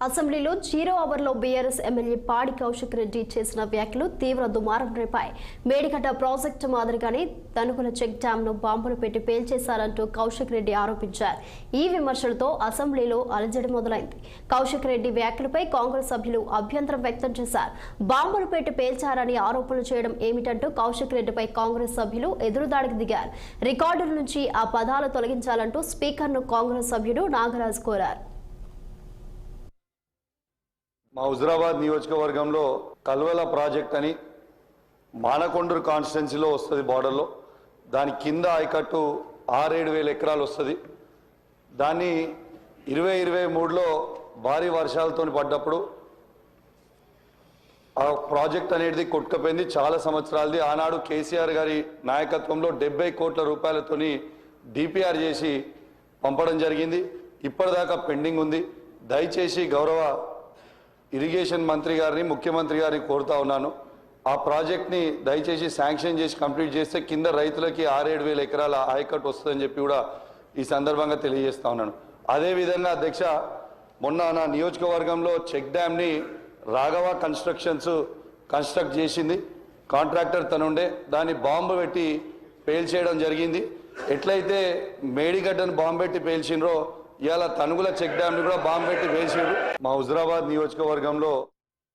అసెంబ్లీలో 0 అవర్లో BRS MLA పాడి కౌశిక్ రెడ్డి చేసిన వ్యాఖ్యలు తీవ్ర దుమారం రేపాయి. మేడిగడ్డ ప్రాజెక్టు మాదిరిగానే తనుగుల చెక్ డ్యామ్ ను బాంబులు పెట్టి పేల్చేశారంటూ కౌశిక్ రెడ్డి ఆరోపించారు. ఈ విమర్శలతో అసెంబ్లీలో అలజడి మొదలైంది. కౌశిక్ రెడ్డి వ్యాఖ్యలపై కాంగ్రెస్ సభ్యులు అభ్యంతరం వ్యక్తం చేశారు. బాంబులు పెట్టి పేల్చారని ఆరోపణలు చేయడం ఏమిటంటూ కౌశిక్ రెడ్డిపై కాంగ్రెస్ సభ్యులు ఎదురుదాడికి దిగారు. రికార్డుల నుంచి ఆ పదాలు తొలగించాలంటూ స్పీకర్ను కాంగ్రెస్ సభ్యుడు నాగరాజ్ కోరారు. మా హుజరాబాద్ నియోజకవర్గంలో కల్వల ప్రాజెక్ట్ అని మానకొండూరు కాన్స్టిట్యున్సీలో వస్తుంది. బార్డర్లో దాని కింద ఆయకట్టు 6-7 వేల ఎకరాలు వస్తుంది. దాన్ని 2023లో భారీ వర్షాలతో పడ్డప్పుడు ఆ ప్రాజెక్ట్ అనేది కొట్టుకపోయింది. చాలా సంవత్సరాలది. ఆనాడు కేసీఆర్ గారి నాయకత్వంలో 70 కోట్ల రూపాయలతోని డిపిఆర్ చేసి పంపడం జరిగింది. ఇప్పటిదాకా పెండింగ్ ఉంది. దయచేసి గౌరవ ఇరిగేషన్ మంత్రి గారిని, ముఖ్యమంత్రి గారిని కోరుతా ఉన్నాను. ఆ ప్రాజెక్ట్ని దయచేసి శాంక్షన్ చేసి కంప్లీట్ చేస్తే కింద రైతులకి 6-7 వేల ఎకరాల ఆయకట్టు వస్తుందని చెప్పి కూడా ఈ సందర్భంగా తెలియజేస్తా ఉన్నాను. అదేవిధంగా అధ్యక్ష, మొన్న నా నియోజకవర్గంలో చెక్ డ్యామ్ని రాఘవ కన్స్ట్రక్ట్ చేసింది. కాంట్రాక్టర్ తనుండే దాన్ని బాంబు పెట్టి పేల్చేయడం జరిగింది. ఎట్లయితే మేడిగడ్డను బాంబు పెట్టి పేల్చిండ్రో ఇవాళ తనుగుల చెక్ డ్యామ్ని కూడా బాంబు పెట్టి పేల్చిండ్రు. మా హుజరాబాద్ నియోజకవర్గంలో